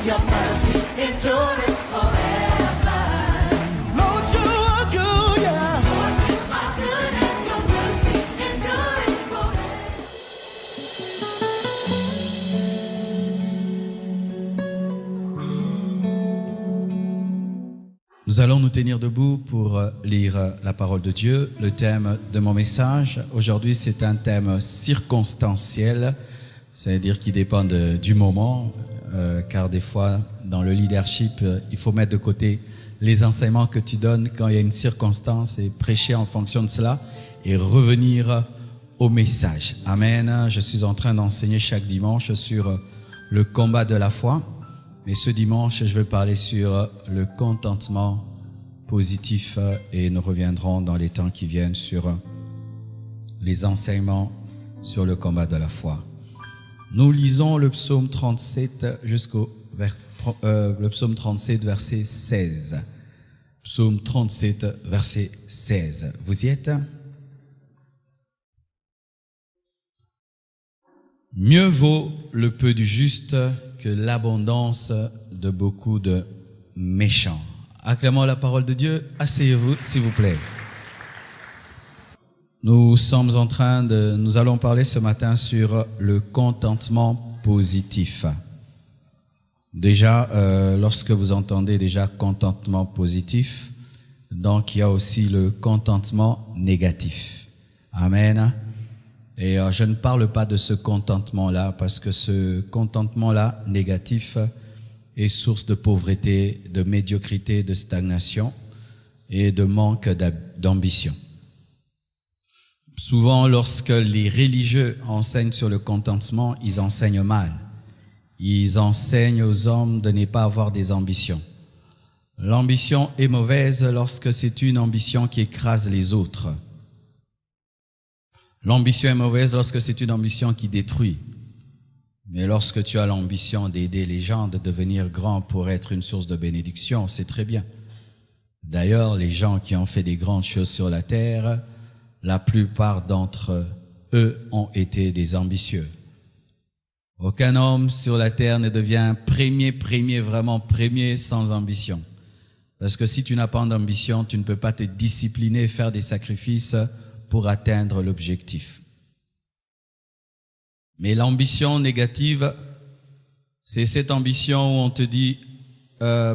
Your mercy endureth forever. Lord, you are good, yeah. Lord, you are good and your mercy endureth forever. Nous allons nous tenir debout pour lire la parole de Dieu. Le thème de mon message aujourd'hui, c'est un thème circonstanciel, c'est-à-dire qui dépend du moment, car des fois, dans le leadership, il faut mettre de côté les enseignements que tu donnes quand il y a une circonstance et prêcher en fonction de cela et revenir au message. Amen. Je suis en train d'enseigner chaque dimanche sur le combat de la foi. Et ce dimanche, je vais parler sur le contentement positif et nous reviendrons dans les temps qui viennent sur les enseignements sur le combat de la foi. Nous lisons le psaume 37 le psaume 37 verset 16. Psaume 37 verset 16. Vous y êtes? Mieux vaut le peu du juste que l'abondance de beaucoup de méchants. Acclamons la parole de Dieu. Asseyez-vous, s'il vous plaît. Nous allons parler ce matin sur le contentement positif. Déjà, lorsque vous entendez déjà contentement positif, donc il y a aussi le contentement négatif. Amen. Et je ne parle pas de ce contentement-là parce que ce contentement-là négatif est source de pauvreté, de médiocrité, de stagnation et de manque d'ambition. Souvent, lorsque les religieux enseignent sur le contentement, ils enseignent mal. Ils enseignent aux hommes de ne pas avoir des ambitions. L'ambition est mauvaise lorsque c'est une ambition qui écrase les autres. L'ambition est mauvaise lorsque c'est une ambition qui détruit. Mais lorsque tu as l'ambition d'aider les gens, de devenir grand pour être une source de bénédiction, c'est très bien. D'ailleurs, les gens qui ont fait des grandes choses sur la terre, la plupart d'entre eux ont été des ambitieux. Aucun homme sur la terre ne devient vraiment premier sans ambition. Parce que si tu n'as pas d'ambition, tu ne peux pas te discipliner, faire des sacrifices pour atteindre l'objectif. Mais l'ambition négative, c'est cette ambition où on te dit,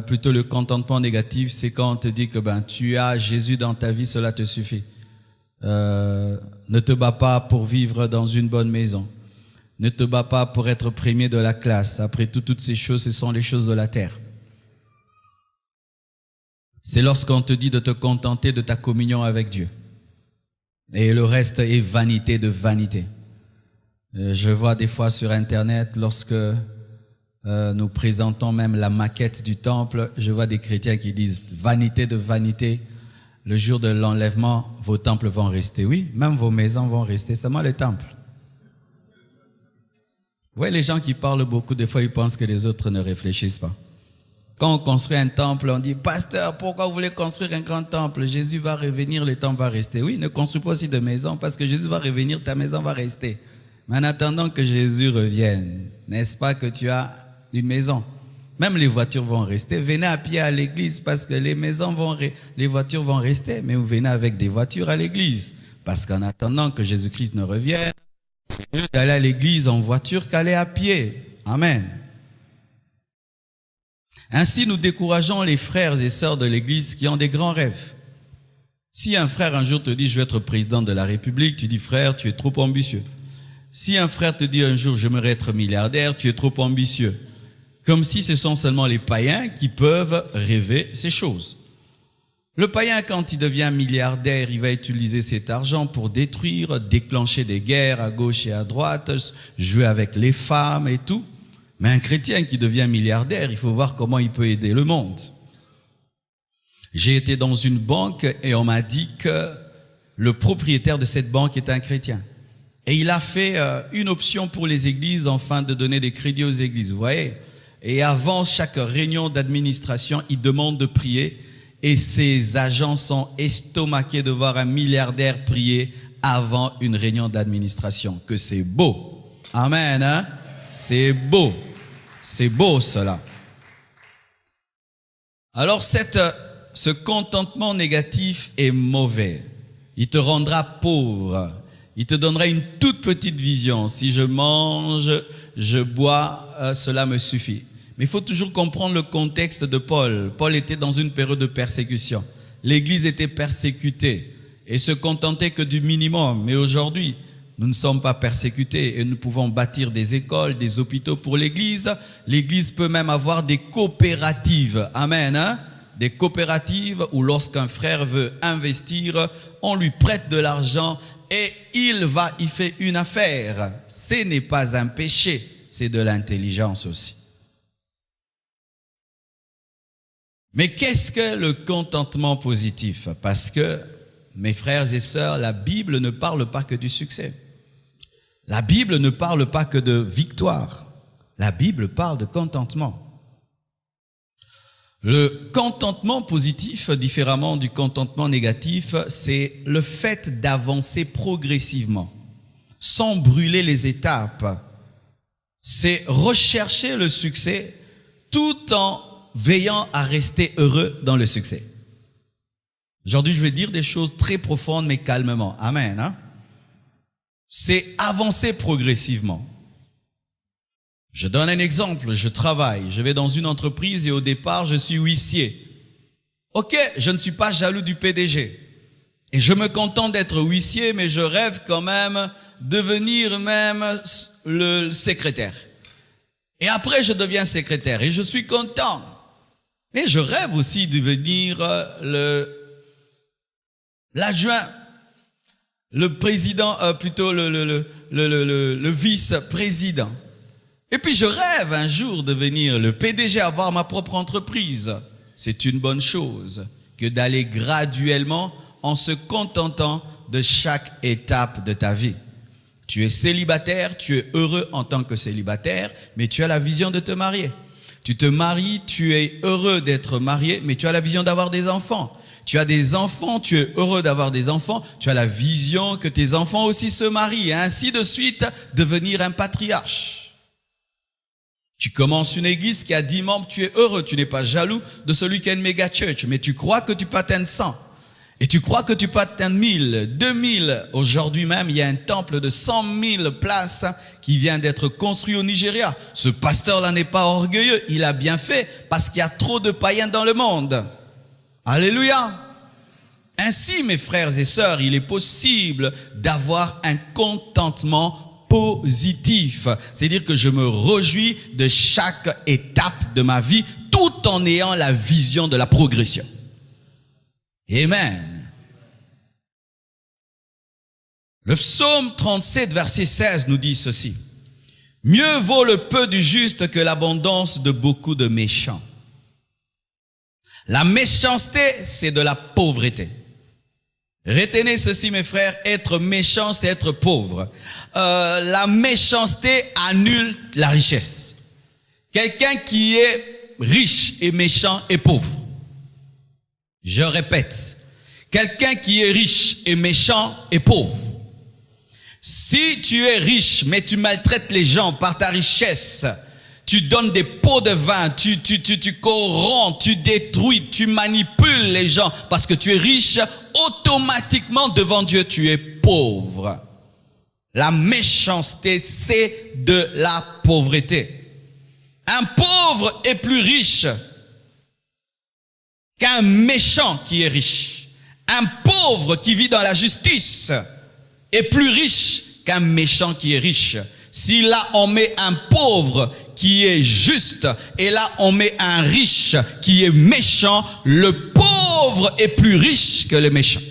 plutôt le contentement négatif, c'est quand on te dit que tu as Jésus dans ta vie, cela te suffit. Ne te bats pas pour vivre dans une bonne maison. Ne te bats pas pour être premier de la classe. Après tout, toutes ces choses, ce sont les choses de la terre. C'est lorsqu'on te dit de te contenter de ta communion avec Dieu. Et le reste est vanité de vanité. Je vois des fois sur Internet, lorsque nous présentons même la maquette du temple, je vois des chrétiens qui disent « vanité de vanité, le jour de l'enlèvement, vos temples vont rester. » Oui, même vos maisons vont rester, seulement les temples. Oui, les gens qui parlent beaucoup, des fois, ils pensent que les autres ne réfléchissent pas. Quand on construit un temple, on dit « Pasteur, pourquoi vous voulez construire un grand temple? Jésus va revenir, le temple va rester. » Oui, ne construis pas aussi de maison parce que Jésus va revenir, ta maison va rester. Mais en attendant que Jésus revienne, n'est-ce pas que tu as une maison? Même les voitures vont rester. Venez à pied à l'église parce que les voitures vont rester. Mais vous venez avec des voitures à l'église. Parce qu'en attendant que Jésus-Christ ne revienne, c'est mieux d'aller à l'église en voiture qu'aller à pied. Amen. Ainsi, nous décourageons les frères et sœurs de l'église qui ont des grands rêves. Si un frère un jour te dit « je vais être président de la République », tu dis « frère, tu es trop ambitieux ». Si un frère te dit un jour « j'aimerais être milliardaire », tu es trop ambitieux. Comme si ce sont seulement les païens qui peuvent rêver ces choses. Le païen, quand il devient milliardaire, il va utiliser cet argent pour détruire, déclencher des guerres à gauche et à droite, jouer avec les femmes et tout. Mais un chrétien qui devient milliardaire, il faut voir comment il peut aider le monde. J'ai été dans une banque et on m'a dit que le propriétaire de cette banque est un chrétien. Et il a fait une option pour les églises afin de donner des crédits aux églises, vous voyez. Et avant chaque réunion d'administration, il demande de prier. Et ses agents sont estomaqués de voir un milliardaire prier avant une réunion d'administration. Que c'est beau. Amen, hein? C'est beau. C'est beau cela. Alors ce contentement négatif est mauvais. Il te rendra pauvre. Il te donnera une toute petite vision. Si je mange, je bois, cela me suffit. Mais il faut toujours comprendre le contexte de Paul. Paul était dans une période de persécution. L'Église était persécutée et se contentait que du minimum. Mais aujourd'hui, nous ne sommes pas persécutés et nous pouvons bâtir des écoles, des hôpitaux pour l'Église. L'Église peut même avoir des coopératives. Amen, hein? Des coopératives où lorsqu'un frère veut investir, on lui prête de l'argent et il fait une affaire. Ce n'est pas un péché, c'est de l'intelligence aussi. Mais qu'est-ce que le contentement positif? Parce que, mes frères et sœurs, la Bible ne parle pas que du succès. La Bible ne parle pas que de victoire. La Bible parle de contentement. Le contentement positif, différemment du contentement négatif, c'est le fait d'avancer progressivement, sans brûler les étapes. C'est rechercher le succès tout en veillant à rester heureux dans le succès. Aujourd'hui, je vais dire des choses très profondes, mais calmement. Amen. Hein? C'est avancer progressivement. Je donne un exemple, je travaille, je vais dans une entreprise et au départ, je suis huissier. Ok, je ne suis pas jaloux du PDG. Et je me contente d'être huissier, mais je rêve quand même de devenir même le secrétaire. Et après, je deviens secrétaire et je suis content. Mais je rêve aussi de devenir l'adjoint, le président, plutôt le vice-président. Et puis je rêve un jour de devenir le PDG, avoir ma propre entreprise. C'est une bonne chose que d'aller graduellement en se contentant de chaque étape de ta vie. Tu es célibataire, tu es heureux en tant que célibataire, mais tu as la vision de te marier. Tu te maries, tu es heureux d'être marié, mais tu as la vision d'avoir des enfants. Tu as des enfants, tu es heureux d'avoir des enfants, tu as la vision que tes enfants aussi se marient, et ainsi de suite, devenir un patriarche. Tu commences une église qui a 10 membres, tu es heureux, tu n'es pas jaloux de celui qui a une méga church, mais tu crois que tu peux atteindre 100. Et tu crois que tu peux atteindre 1000, 2000. Aujourd'hui même, il y a un temple de 100 000 places qui vient d'être construit au Nigeria. Ce pasteur-là n'est pas orgueilleux, il a bien fait parce qu'il y a trop de païens dans le monde. Alléluia. Ainsi, mes frères et sœurs, il est possible d'avoir un contentement positif. C'est-à-dire que je me réjouis de chaque étape de ma vie tout en ayant la vision de la progression. Amen. Le psaume 37, verset 16 nous dit ceci. Mieux vaut le peu du juste que l'abondance de beaucoup de méchants. La méchanceté, c'est de la pauvreté. Retenez ceci, mes frères, être méchant, c'est être pauvre. La méchanceté annule la richesse. Quelqu'un qui est riche et méchant est pauvre. Je répète, quelqu'un qui est riche et méchant est pauvre. Si tu es riche, mais tu maltraites les gens par ta richesse, tu donnes des pots de vin, tu corromps, tu détruis, tu manipules les gens parce que tu es riche, automatiquement devant Dieu, tu es pauvre. La méchanceté, c'est de la pauvreté. Un pauvre est plus riche qu'un méchant qui est riche. Un pauvre qui vit dans la justice est plus riche qu'un méchant qui est riche. Si là on met un pauvre qui est juste et là on met un riche qui est méchant, le pauvre est plus riche que le méchant.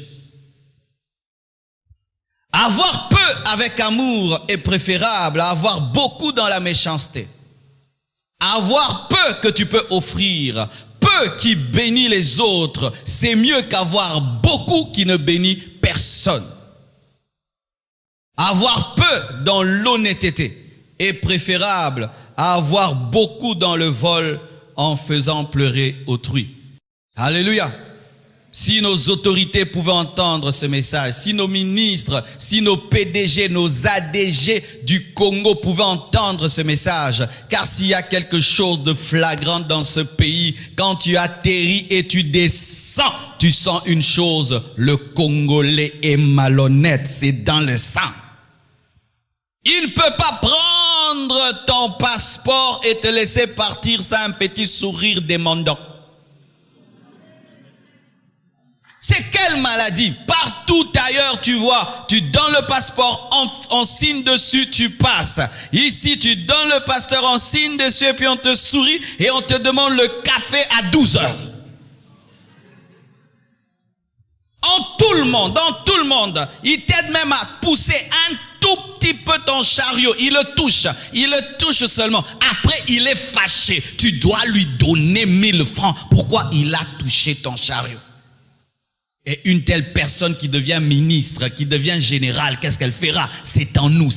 Avoir peu avec amour est préférable à avoir beaucoup dans la méchanceté. Avoir peu que tu peux offrir, peu qui bénit les autres, c'est mieux qu'avoir beaucoup qui ne bénit personne. Avoir peu dans l'honnêteté est préférable à avoir beaucoup dans le vol en faisant pleurer autrui. Alléluia. Si nos autorités pouvaient entendre ce message, si nos ministres, si nos PDG, nos ADG du Congo pouvaient entendre ce message, car s'il y a quelque chose de flagrant dans ce pays, quand tu atterris et tu descends, tu sens une chose, le Congolais est malhonnête, c'est dans le sang. Il ne peut pas prendre ton passeport et te laisser partir sans un petit sourire demandant. C'est quelle maladie? Partout ailleurs, tu vois, tu donnes le passeport, on signe dessus, tu passes. Ici, tu donnes le passeport, on signe dessus et puis on te sourit et on te demande le café à 12 heures. Dans tout le monde, il t'aide même à pousser un tout petit peu ton chariot. Il le touche seulement. Après, il est fâché. Tu dois lui donner 1000 francs. Pourquoi il a touché ton chariot? Et une telle personne qui devient ministre, qui devient général, qu'est-ce qu'elle fera? C'est en nous,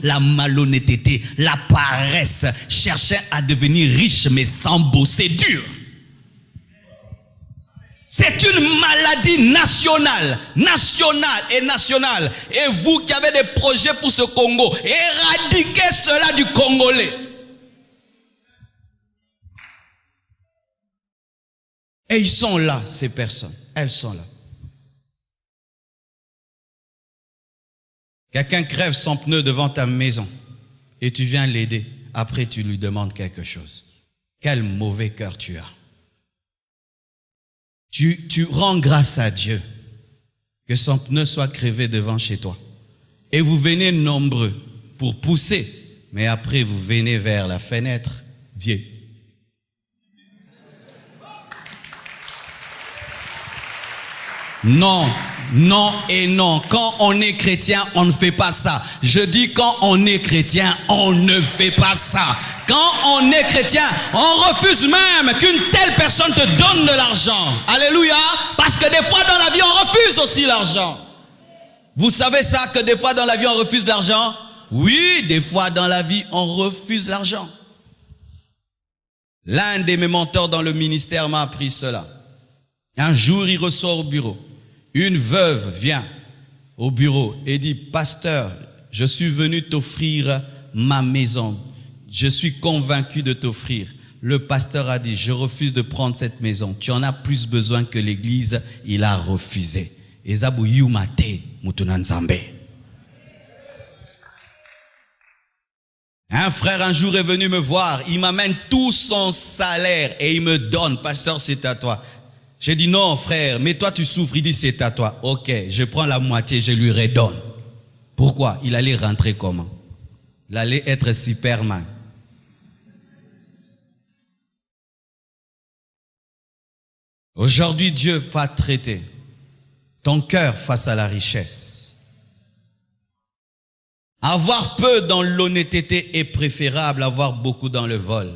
la malhonnêteté, la paresse, chercher à devenir riche mais sans bosser dur. C'est une maladie nationale. Et vous qui avez des projets pour ce Congo, éradiquez cela du Congolais. Et ils sont là, ces personnes. Elles sont là. Quelqu'un crève son pneu devant ta maison et tu viens l'aider. Après, tu lui demandes quelque chose. Quel mauvais cœur tu as. Tu rends grâce à Dieu que son pneu soit crevé devant chez toi. Et vous venez nombreux pour pousser, mais après vous venez vers la fenêtre, vieux. Non, non et non. Quand on est chrétien, on ne fait pas ça. Je dis quand on est chrétien, on ne fait pas ça. Quand on est chrétien, on refuse même qu'une telle personne te donne de l'argent. Alléluia. Parce que des fois dans la vie, on refuse aussi l'argent. Vous savez ça, que des fois dans la vie, on refuse l'argent? Oui, des fois dans la vie, on refuse l'argent. L'un de mes mentors dans le ministère m'a appris cela. Un jour, il ressort au bureau. Une veuve vient au bureau et dit, pasteur, je suis venu t'offrir ma maison. Je suis convaincu de t'offrir. Le pasteur a dit, je refuse de prendre cette maison. Tu en as plus besoin que l'église. Il a refusé. Ezabu yumate mutunanzambe. Un frère un jour est venu me voir. Il m'amène tout son salaire et il me donne. Pasteur, c'est à toi. J'ai dit non frère, mais toi tu souffres. Il dit c'est à toi. Ok, je prends la moitié, je lui redonne. Pourquoi? Il allait rentrer comment? Il allait être Superman. Aujourd'hui, Dieu va traiter ton cœur face à la richesse. Avoir peu dans l'honnêteté est préférable à avoir beaucoup dans le vol.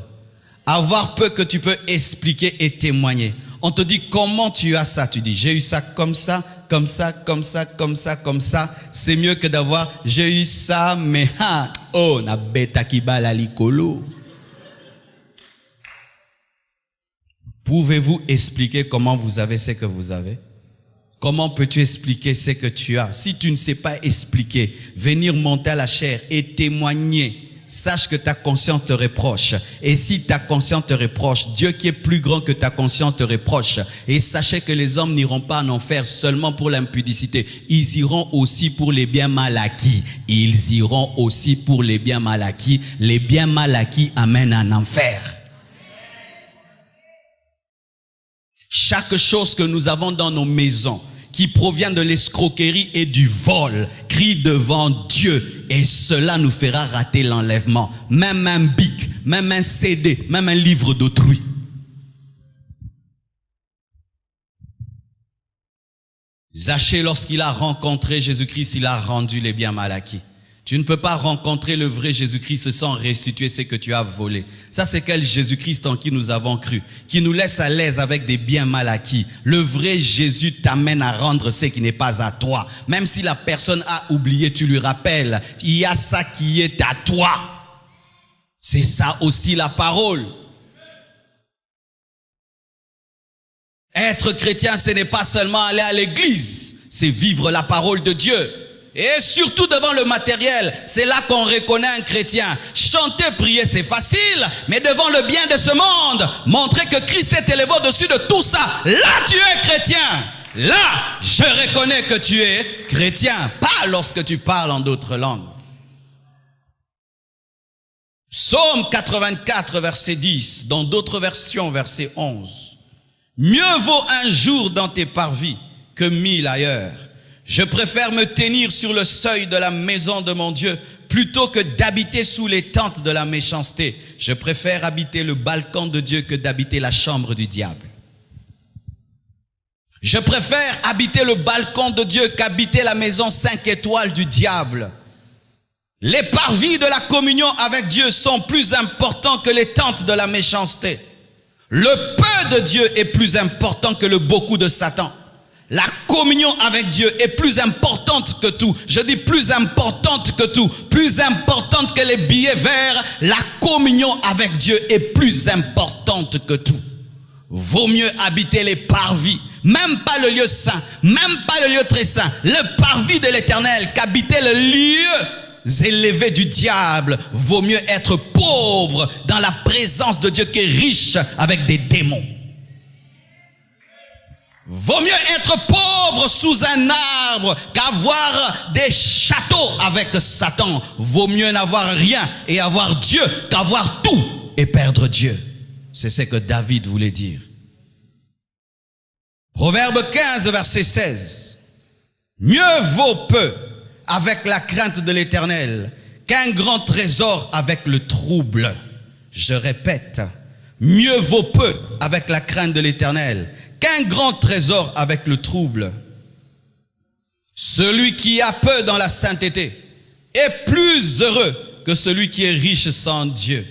Avoir peu que tu peux expliquer et témoigner. On te dit comment tu as ça. Tu dis j'ai eu ça comme ça, comme ça, comme ça, comme ça, comme ça. C'est mieux que d'avoir j'ai eu ça, mais oh, na beta ki bala likolo. Pouvez-vous expliquer comment vous avez ce que vous avez? Comment peux-tu expliquer ce que tu as? Si tu ne sais pas expliquer, venir monter à la chair et témoigner, sache que ta conscience te reproche. Et si ta conscience te reproche, Dieu qui est plus grand que ta conscience te reproche. Et sachez que les hommes n'iront pas en enfer seulement pour l'impudicité. Ils iront aussi pour les biens mal acquis. Ils iront aussi pour les biens mal acquis. Les biens mal acquis amènent en enfer. Chaque chose que nous avons dans nos maisons qui provient de l'escroquerie et du vol crie devant Dieu et cela nous fera rater l'enlèvement. Même un bic, même un CD, même un livre d'autrui. Zachée, lorsqu'il a rencontré Jésus-Christ, il a rendu les biens mal acquis. Tu ne peux pas rencontrer le vrai Jésus-Christ sans restituer ce que tu as volé. Ça, c'est quel Jésus-Christ en qui nous avons cru, qui nous laisse à l'aise avec des biens mal acquis. Le vrai Jésus t'amène à rendre ce qui n'est pas à toi. Même si la personne a oublié, tu lui rappelles, il y a ça qui est à toi. C'est ça aussi la parole. Être chrétien, ce n'est pas seulement aller à l'église, c'est vivre la parole de Dieu. Et surtout devant le matériel, c'est là qu'on reconnaît un chrétien. Chanter, prier, c'est facile, mais devant le bien de ce monde, montrer que Christ est élevé au-dessus de tout ça, là tu es chrétien. Là, je reconnais que tu es chrétien, pas lorsque tu parles en d'autres langues. Psaume 84, verset 10, dans d'autres versions, verset 11. Mieux vaut un jour dans tes parvis que 1000 ailleurs. Je préfère me tenir sur le seuil de la maison de mon Dieu plutôt que d'habiter sous les tentes de la méchanceté. Je préfère habiter le balcon de Dieu que d'habiter la chambre du diable. Je préfère habiter le balcon de Dieu qu'habiter la maison 5 étoiles du diable. Les parvis de la communion avec Dieu sont plus importants que les tentes de la méchanceté. Le peu de Dieu est plus important que le beaucoup de Satan. La communion avec Dieu est plus importante que tout. Je dis plus importante que tout. Plus importante que les billets verts. La communion avec Dieu est plus importante que tout. Vaut mieux habiter les parvis. Même pas le lieu saint. Même pas le lieu très saint. Le parvis de l'Éternel qu'habiter le lieu élevé du diable. Vaut mieux être pauvre dans la présence de Dieu qui est riche avec des démons. Vaut mieux être pauvre sous un arbre qu'avoir des châteaux avec Satan. Vaut mieux n'avoir rien et avoir Dieu qu'avoir tout et perdre Dieu. C'est ce que David voulait dire. Proverbe 15, verset 16. Mieux vaut peu avec la crainte de l'Éternel qu'un grand trésor avec le trouble. Je répète, mieux vaut peu avec la crainte de l'Éternel qu'un grand trésor avec le trouble. Celui qui a peu dans la sainteté est plus heureux que celui qui est riche sans Dieu.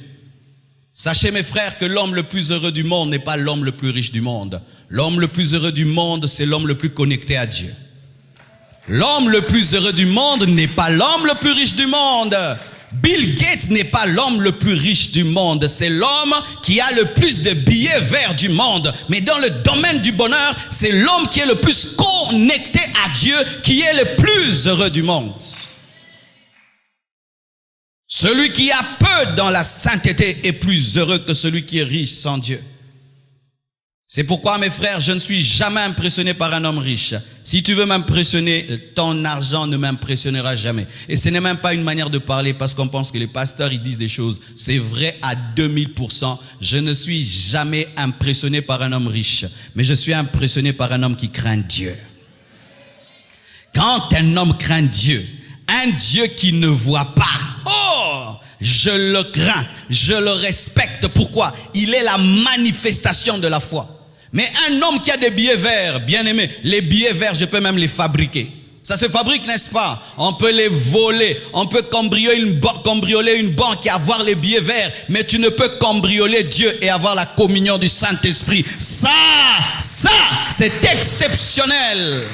Sachez mes frères que l'homme le plus heureux du monde n'est pas l'homme le plus riche du monde. L'homme le plus heureux du monde, c'est l'homme le plus connecté à Dieu. L'homme le plus heureux du monde n'est pas l'homme le plus riche du monde. Bill Gates n'est pas l'homme le plus riche du monde, c'est l'homme qui a le plus de billets verts du monde. Mais dans le domaine du bonheur, c'est l'homme qui est le plus connecté à Dieu qui est le plus heureux du monde. Celui qui a peu dans la sainteté est plus heureux que celui qui est riche sans Dieu. C'est pourquoi, mes frères, je ne suis jamais impressionné par un homme riche. Si tu veux m'impressionner, ton argent ne m'impressionnera jamais. Et ce n'est même pas une manière de parler parce qu'on pense que les pasteurs, ils disent des choses. C'est vrai à 2000%. Je ne suis jamais impressionné par un homme riche. Mais je suis impressionné par un homme qui craint Dieu. Quand un homme craint Dieu, un Dieu qui ne voit pas, oh, je le crains, je le respecte. Pourquoi? Il est la manifestation de la foi. Mais un homme qui a des billets verts, bien aimé, les billets verts, je peux même les fabriquer. Ça se fabrique, n'est-ce pas? On peut les voler, on peut cambrioler une banque et avoir les billets verts. Mais tu ne peux cambrioler Dieu et avoir la communion du Saint-Esprit. Ça, c'est exceptionnel.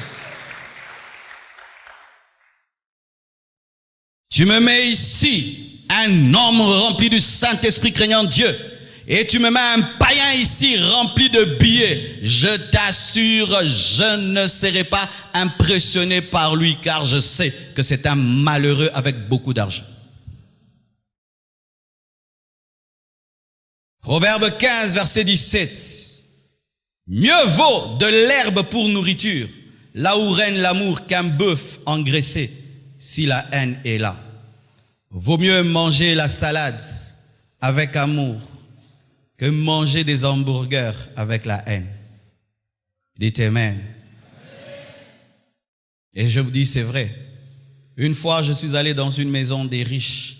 Tu me mets ici, un homme rempli du Saint-Esprit craignant Dieu. Et tu me mets un païen ici rempli de billets. Je t'assure, je ne serai pas impressionné par lui car je sais que c'est un malheureux avec beaucoup d'argent. Proverbe 15, verset 17. Mieux vaut de l'herbe pour nourriture, là où règne l'amour, qu'un bœuf engraissé, si la haine est là. Vaut mieux manger la salade avec amour que manger des hamburgers avec la haine. Dites Amen. Et je vous dis, c'est vrai. Une fois, je suis allé dans une maison des riches.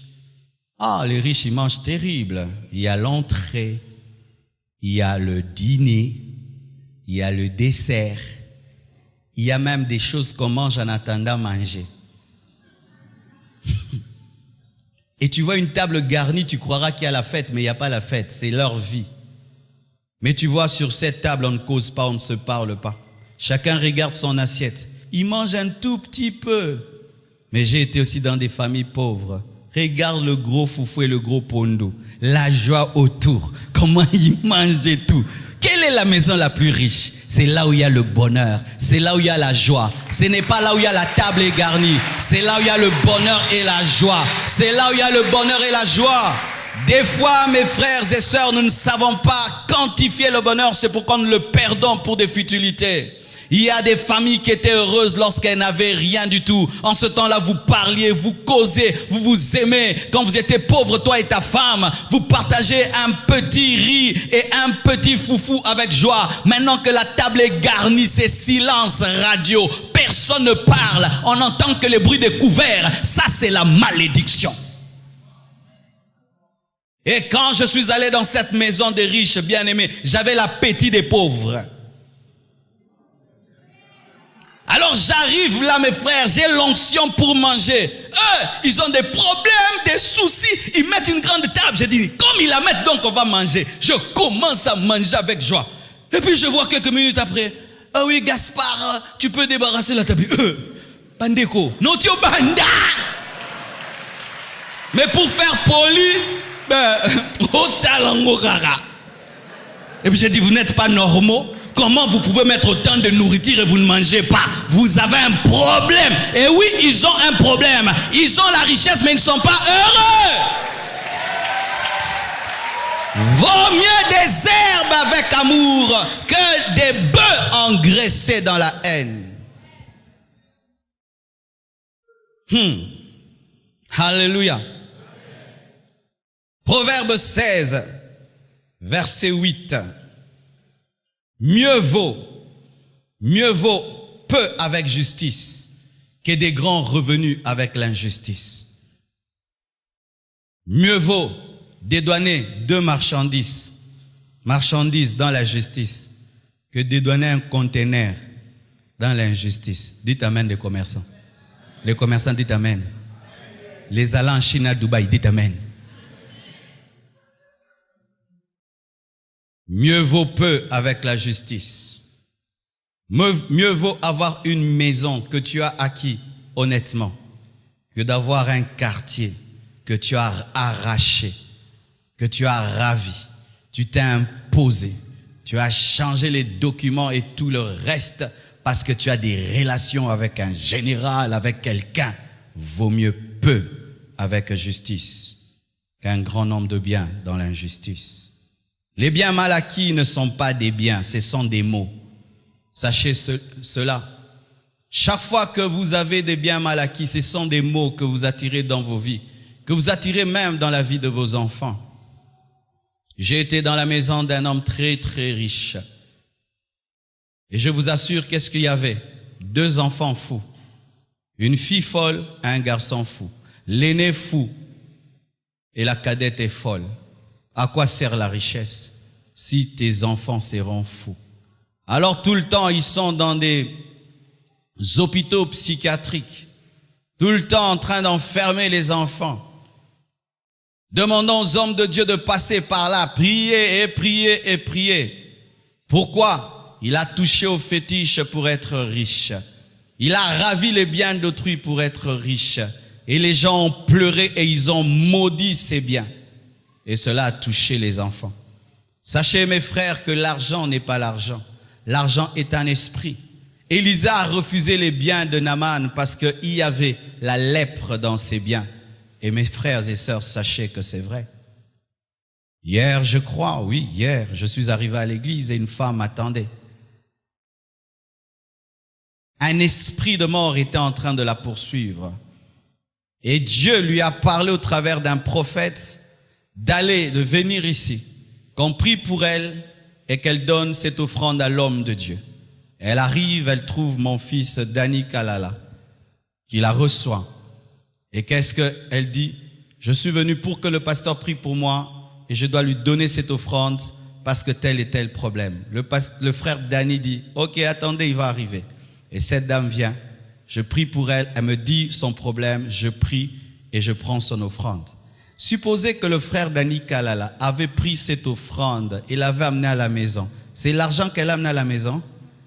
Ah, les riches, ils mangent terrible. Il y a l'entrée, il y a le dîner, il y a le dessert. Il y a même des choses qu'on mange en attendant manger. Et tu vois une table garnie, tu croiras qu'il y a la fête, mais il n'y a pas la fête, c'est leur vie. Mais tu vois, sur cette table, on ne cause pas, on ne se parle pas. Chacun regarde son assiette. Il mange un tout petit peu. Mais j'ai été aussi dans des familles pauvres. Regarde le gros foufou et le gros pondo. La joie autour. Comment ils mangeaient tout. Quelle est la maison la plus riche? C'est là où il y a le bonheur, c'est là où il y a la joie. Ce n'est pas là où il y a la table est garnie, c'est là où il y a le bonheur et la joie. C'est là où il y a le bonheur et la joie. Des fois, mes frères et sœurs, nous ne savons pas quantifier le bonheur, c'est pourquoi nous le perdons pour des futilités. Il y a des familles qui étaient heureuses lorsqu'elles n'avaient rien du tout. En ce temps-là, vous parliez, vous causez, vous vous aimez. Quand vous étiez pauvre, toi et ta femme, vous partagez un petit riz et un petit foufou avec joie. Maintenant que la table est garnie, c'est silence radio. Personne ne parle. On n'entend que les bruits des couverts. Ça, c'est la malédiction. Et quand je suis allé dans cette maison des riches, bien-aimés, j'avais l'appétit des pauvres. Alors j'arrive là, mes frères, j'ai l'onction pour manger. Eux, ils ont des problèmes, des soucis. Ils mettent une grande table. J'ai dit, comme ils la mettent, donc on va manger. Je commence à manger avec joie. Et puis je vois quelques minutes après, ah oui, Gaspard, tu peux débarrasser la table. Bandeko, non, tu es banda. Mais pour faire poli, au talent, gara. Et puis j'ai dit, vous n'êtes pas normaux. Comment vous pouvez mettre autant de nourriture et vous ne mangez pas? Vous avez un problème. Et oui, ils ont un problème. Ils ont la richesse, mais ils ne sont pas heureux. Vaut mieux des herbes avec amour que des bœufs engraissés dans la haine. Alléluia. Proverbe 16, verset 8. Mieux vaut peu avec justice que des grands revenus avec l'injustice. Mieux vaut dédouaner deux marchandises dans la justice que dédouaner un conteneur dans l'injustice. Dites amen les commerçants. Les commerçants, dites amen. Les allants en Chine, à Dubaï, dites amen. Mieux vaut peu avec la justice. Mieux vaut avoir une maison que tu as acquis honnêtement que d'avoir un quartier que tu as arraché, que tu as ravi. Tu t'es imposé, tu as changé les documents et tout le reste parce que tu as des relations avec un général, avec quelqu'un. Vaut mieux peu avec justice qu'un grand nombre de biens dans l'injustice. Les biens mal acquis ne sont pas des biens, ce sont des maux. Sachez cela. Chaque fois que vous avez des biens mal acquis, ce sont des maux que vous attirez dans vos vies, que vous attirez même dans la vie de vos enfants. J'ai été dans la maison d'un homme très très riche. Et je vous assure, qu'est-ce qu'il y avait? 2 enfants fous. Une fille folle, un garçon fou. L'aîné fou et la cadette est folle. À quoi sert la richesse si tes enfants seront fous? Alors tout le temps, ils sont dans des hôpitaux psychiatriques, tout le temps en train d'enfermer les enfants. Demandons aux hommes de Dieu de passer par là, prier et prier et prier. Pourquoi? Il a touché au fétiche pour être riche. Il a ravi les biens d'autrui pour être riche. Et les gens ont pleuré et ils ont maudit ces biens. Et cela a touché les enfants. Sachez, mes frères, que l'argent n'est pas l'argent. L'argent est un esprit. Élisa a refusé les biens de Naaman parce qu'il y avait la lèpre dans ses biens. Et mes frères et sœurs, sachez que c'est vrai. Hier, je crois, oui, hier, je suis arrivé à l'église et une femme m'attendait. Un esprit de mort était en train de la poursuivre. Et Dieu lui a parlé au travers d'un prophète de venir ici, qu'on prie pour elle et qu'elle donne cette offrande à l'homme de Dieu. Elle arrive, elle trouve mon fils Dani Kalala, qui la reçoit. Et qu'est-ce qu'elle dit? Je suis venu pour que le pasteur prie pour moi et je dois lui donner cette offrande parce que tel et tel problème. Le frère Dani dit, ok, attendez, il va arriver. Et cette dame vient, je prie pour elle, elle me dit son problème, je prie et je prends son offrande. Supposez que le frère Dani Kalala avait pris cette offrande et l'avait amenée à la maison. C'est l'argent qu'elle a amené à la maison.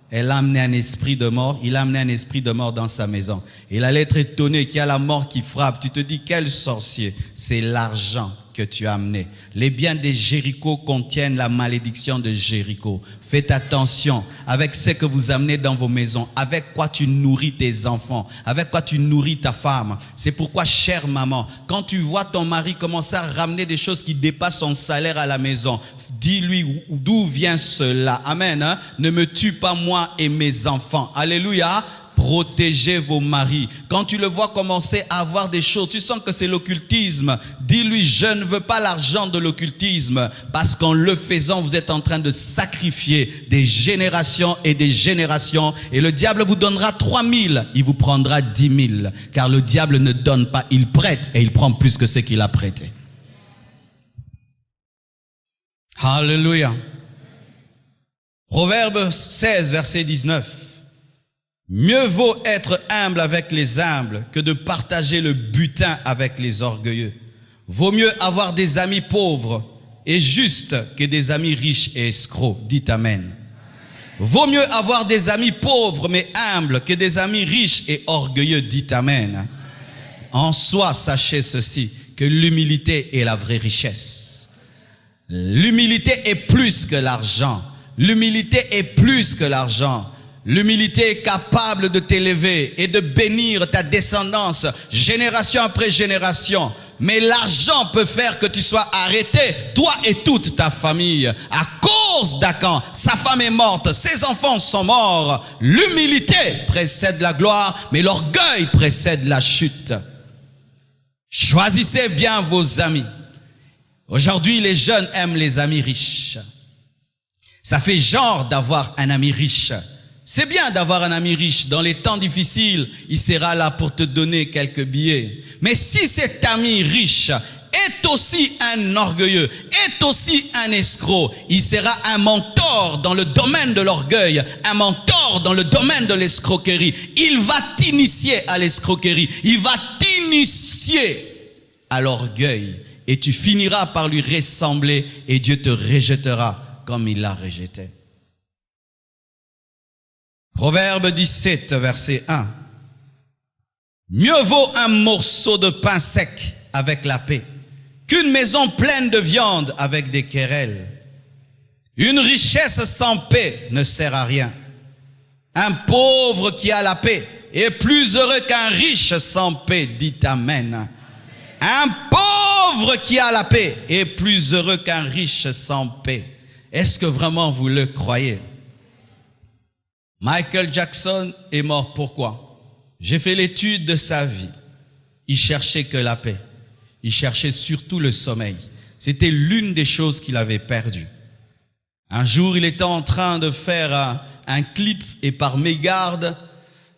Elle a amené un esprit de mort. Il a amené un esprit de mort dans sa maison. Il allait être étonné qu'il y a la mort qui frappe. Tu te dis, quel sorcier? C'est l'argent que tu as amenés. Les biens des Jéricho contiennent la malédiction de Jéricho. Faites attention avec ce que vous amenez dans vos maisons, avec quoi tu nourris tes enfants, avec quoi tu nourris ta femme. C'est pourquoi, chère maman, quand tu vois ton mari commencer à ramener des choses qui dépassent son salaire à la maison, dis-lui d'où vient cela. Amen. Hein? Ne me tue pas moi et mes enfants. Alléluia. Protégez vos maris. Quand tu le vois commencer à avoir des choses, tu sens que c'est l'occultisme. Dis-lui, je ne veux pas l'argent de l'occultisme, parce qu'en le faisant, vous êtes en train de sacrifier des générations et des générations. Et le diable vous donnera 3000, il vous prendra 10 000. Car le diable ne donne pas, il prête et il prend plus que ce qu'il a prêté. Alléluia. Proverbe 16, verset 19. Mieux vaut être humble avec les humbles que de partager le butin avec les orgueilleux. Vaut mieux avoir des amis pauvres et justes que des amis riches et escrocs. Dites Amen. Vaut mieux avoir des amis pauvres mais humbles que des amis riches et orgueilleux. Dites Amen. En soi, sachez ceci, que l'humilité est la vraie richesse. L'humilité est plus que l'argent. L'humilité est plus que l'argent. L'humilité est capable de t'élever et de bénir ta descendance génération après génération. Mais l'argent peut faire que tu sois arrêté, toi et toute ta famille. À cause d'Akan, sa femme est morte, ses enfants sont morts. L'humilité précède la gloire, mais l'orgueil précède la chute. Choisissez bien vos amis. Aujourd'hui, les jeunes aiment les amis riches. Ça fait genre d'avoir un ami riche. C'est bien d'avoir un ami riche. Dans les temps difficiles, il sera là pour te donner quelques billets. Mais si cet ami riche est aussi un orgueilleux, est aussi un escroc, il sera un mentor dans le domaine de l'orgueil, un mentor dans le domaine de l'escroquerie. Il va t'initier à l'escroquerie. Il va t'initier à l'orgueil. Et tu finiras par lui ressembler et Dieu te rejettera comme il l'a rejeté. Proverbe 17, verset 1. Mieux vaut un morceau de pain sec avec la paix qu'une maison pleine de viande avec des querelles. Une richesse sans paix ne sert à rien. Un pauvre qui a la paix est plus heureux qu'un riche sans paix. Dites Amen. Un pauvre qui a la paix est plus heureux qu'un riche sans paix. Est-ce que vraiment vous le croyez? Michael Jackson est mort. Pourquoi? J'ai fait l'étude de sa vie. Il cherchait que la paix. Il cherchait surtout le sommeil. C'était l'une des choses qu'il avait perdues. Un jour, il était en train de faire un clip et par mégarde,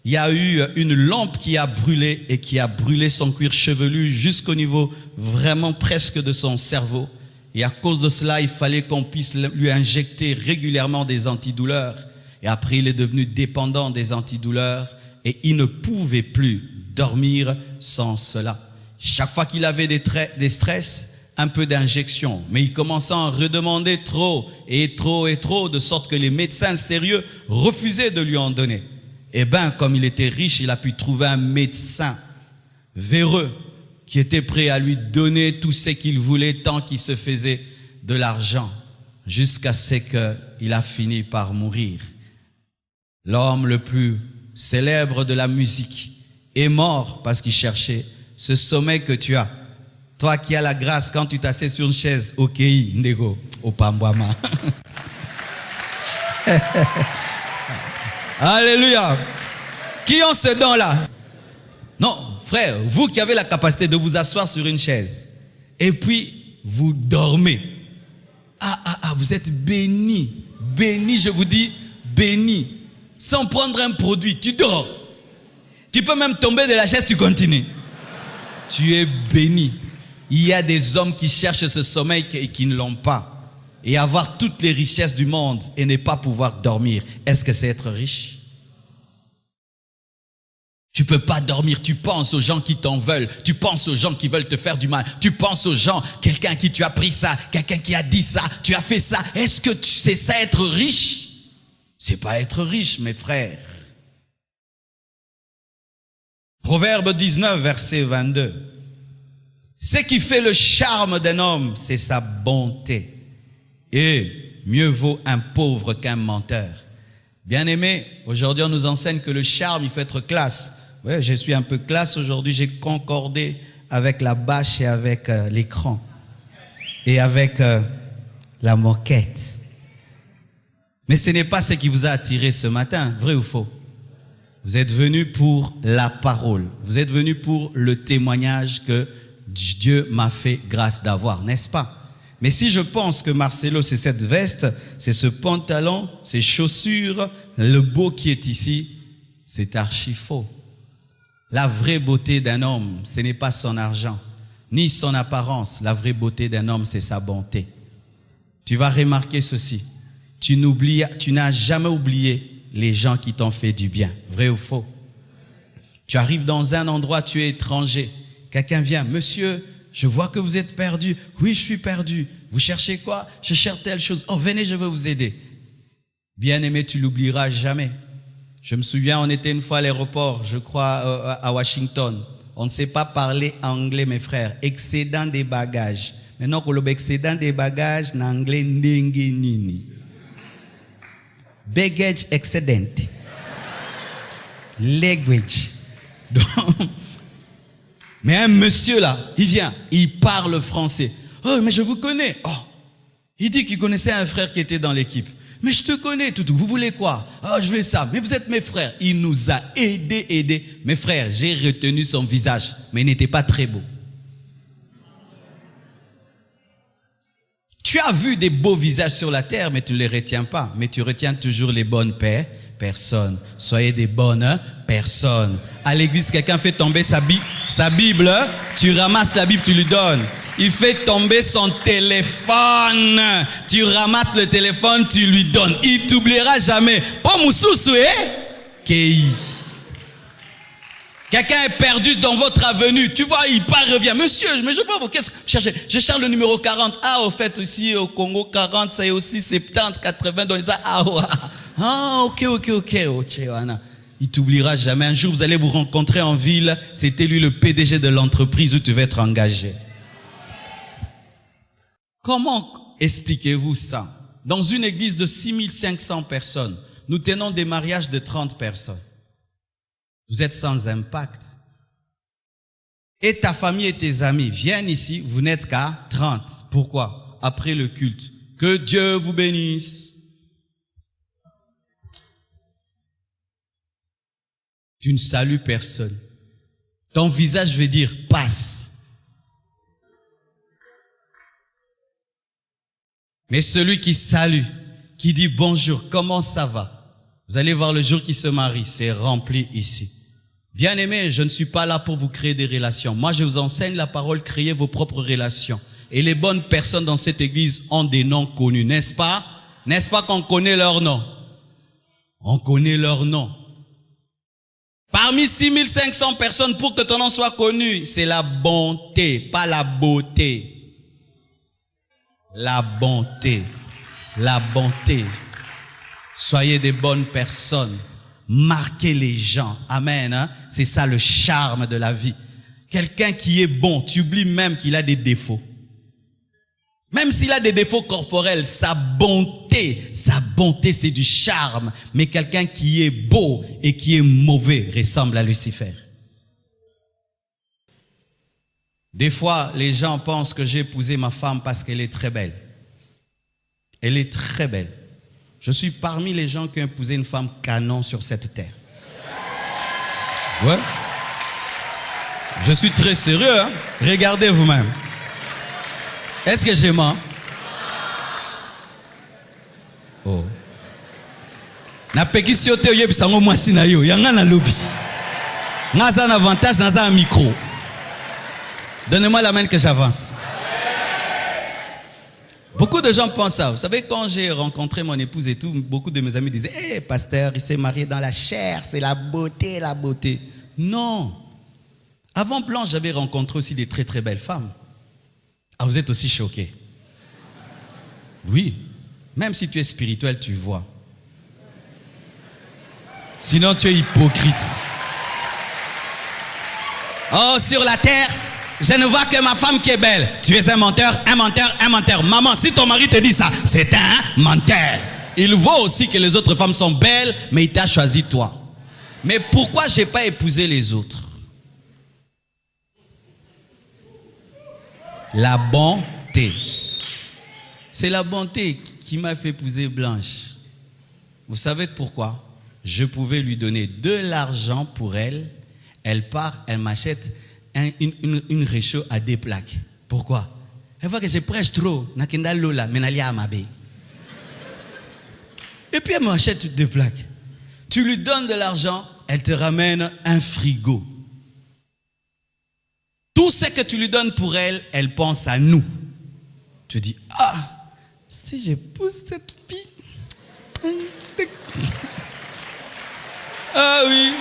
il y a eu une lampe qui a brûlé et qui a brûlé son cuir chevelu jusqu'au niveau vraiment presque de son cerveau. Et à cause de cela, il fallait qu'on puisse lui injecter régulièrement des antidouleurs. Et après, il est devenu dépendant des antidouleurs et il ne pouvait plus dormir sans cela. Chaque fois qu'il avait des stress, un peu d'injection. Mais il commençait à en redemander trop et trop et trop, de sorte que les médecins sérieux refusaient de lui en donner. Eh bien, comme il était riche, il a pu trouver un médecin véreux qui était prêt à lui donner tout ce qu'il voulait tant qu'il se faisait de l'argent, jusqu'à ce qu'il a fini par mourir. L'homme le plus célèbre de la musique est mort parce qu'il cherchait ce sommeil que tu as. Toi qui as la grâce quand tu t'assieds sur une chaise, ok, ndego, opambwama. Alléluia. Qui ont ce don-là? Non, frère, vous qui avez la capacité de vous asseoir sur une chaise et puis vous dormez. Vous êtes béni. Béni, je vous dis, béni. Sans prendre un produit, tu dors. Tu peux même tomber de la chaise, tu continues. Tu es béni. Il y a des hommes qui cherchent ce sommeil et qui ne l'ont pas. Et avoir toutes les richesses du monde et ne pas pouvoir dormir. Est-ce que c'est être riche? Tu peux pas dormir, tu penses aux gens qui t'en veulent, tu penses aux gens qui veulent te faire du mal, tu penses aux gens, quelqu'un qui tu as pris ça, quelqu'un qui a dit ça, tu as fait ça. Est-ce que c'est ça être riche? C'est pas être riche, mes frères. Proverbe 19, verset 22. Ce qui fait le charme d'un homme, c'est sa bonté. Et mieux vaut un pauvre qu'un menteur. Bien-aimé, aujourd'hui on nous enseigne que le charme, il faut être classe. Ouais, je suis un peu classe aujourd'hui, j'ai concordé avec la bâche et avec l'écran. Et avec la moquette. Mais ce n'est pas ce qui vous a attiré ce matin, vrai ou faux? Vous êtes venu pour la parole. Vous êtes venu pour le témoignage que Dieu m'a fait grâce d'avoir, n'est-ce pas? Mais si je pense que Marcelo, c'est cette veste, c'est ce pantalon, ces chaussures, le beau qui est ici, c'est archi faux. La vraie beauté d'un homme, ce n'est pas son argent, ni son apparence. La vraie beauté d'un homme, c'est sa bonté. Tu vas remarquer ceci. Tu n'as jamais oublié les gens qui t'ont fait du bien. Vrai ou faux? Tu arrives dans un endroit, tu es étranger. Quelqu'un vient, monsieur, je vois que vous êtes perdu. Oui, je suis perdu. Vous cherchez quoi? Je cherche telle chose. Oh, venez, je vais vous aider. Bien-aimé, tu l'oublieras jamais. Je me souviens, on était une fois à l'aéroport, je crois, à Washington. On ne sait pas parler anglais, mes frères. Excédent des bagages. Maintenant, qu'on excédent des bagages, en anglais, ndenge nini. Baggage excedent. Language. Donc, mais un monsieur là, il vient, il parle français. Oh, mais je vous connais. Oh, il dit qu'il connaissait un frère qui était dans l'équipe. Mais je te connais, Toutou, vous voulez quoi? Oh, je veux ça, mais vous êtes mes frères. Il nous a aidés. Mes frères, j'ai retenu son visage, mais il n'était pas très beau. Tu as vu des beaux visages sur la terre, mais tu ne les retiens pas. Mais tu retiens toujours les bonnes personnes. Soyez des bonnes personnes. À l'église, quelqu'un fait tomber sa Bible, tu ramasses la Bible, tu lui donnes. Il fait tomber son téléphone. Tu ramasses le téléphone, tu lui donnes. Il t'oubliera jamais. Pas Moussoussou, Kei. Quelqu'un est perdu dans votre avenue. Tu vois, il part, revient. Monsieur, mais je vois, qu'est-ce que vous cherchez? Je cherche le numéro 40. Ah, au fait, aussi, au Congo, 40, c'est aussi 70, 80. Donc, ça, ok. Il t'oubliera jamais. Un jour, vous allez vous rencontrer en ville. C'était lui le PDG de l'entreprise où tu vas être engagé. Comment expliquez-vous ça? Dans une église de 6500 personnes, nous tenons des mariages de 30 personnes. Vous êtes sans impact. Et ta famille et tes amis viennent ici, vous n'êtes qu'à 30. Pourquoi? Après le culte. Que Dieu vous bénisse. Tu ne salues personne. Ton visage veut dire passe. Mais celui qui salue, qui dit bonjour, comment ça va? Vous allez voir le jour qui se marie, c'est rempli ici. Bien-aimés, je ne suis pas là pour vous créer des relations. Moi, je vous enseigne la parole, créez vos propres relations. Et les bonnes personnes dans cette église ont des noms connus, n'est-ce pas? N'est-ce pas qu'on connaît leurs noms? On connaît leurs noms. Parmi 6500 personnes, pour que ton nom soit connu, c'est la bonté, pas la beauté. La bonté. La bonté. Soyez des bonnes personnes. Marquez les gens. Amen. Hein? C'est ça le charme de la vie. Quelqu'un qui est bon, tu oublies même qu'il a des défauts. Même s'il a des défauts corporels, sa bonté c'est du charme. Mais quelqu'un qui est beau et qui est mauvais ressemble à Lucifer. Des fois, les gens pensent que j'ai épousé ma femme parce qu'elle est très belle. Elle est très belle. Je suis parmi les gens qui ont épousé une femme canon sur cette terre. Ouais. Je suis très sérieux, hein? Regardez vous-même. Est-ce que j'ai menti? Oh. Na pekisi ote oyebisango mwasi na yo, yanga na lobi. Ngaza un avantage, naza un micro. Donnez-moi la main que j'avance. Beaucoup de gens pensent ça. Vous savez, quand j'ai rencontré mon épouse et tout, beaucoup de mes amis disaient, hey, pasteur, il s'est marié dans la chair, c'est la beauté, la beauté. Non. Avant Blanche, j'avais rencontré aussi des très très belles femmes. Ah, vous êtes aussi choqués? Oui. Même si tu es spirituel, tu vois. Sinon, tu es hypocrite. Oh, sur la terre, Je ne vois que ma femme qui est belle. Tu es un menteur, un menteur, un menteur. Maman, si ton mari te dit ça, c'est un menteur. Il voit aussi que les autres femmes sont belles, mais il t'a choisi toi. Mais pourquoi je n'ai pas épousé les autres? La bonté. C'est la bonté qui m'a fait épouser Blanche. Vous savez pourquoi? Je pouvais lui donner de l'argent pour elle. Elle part, elle m'achète une réchaud à des plaques. Pourquoi? Elle voit que je prêche trop. Et puis elle m'achète 2 plaques. Tu lui donnes de l'argent, elle te ramène un frigo. Tout ce que tu lui donnes pour elle, elle pense à nous. Tu dis, ah, si j'épouse cette fille. Ah oui.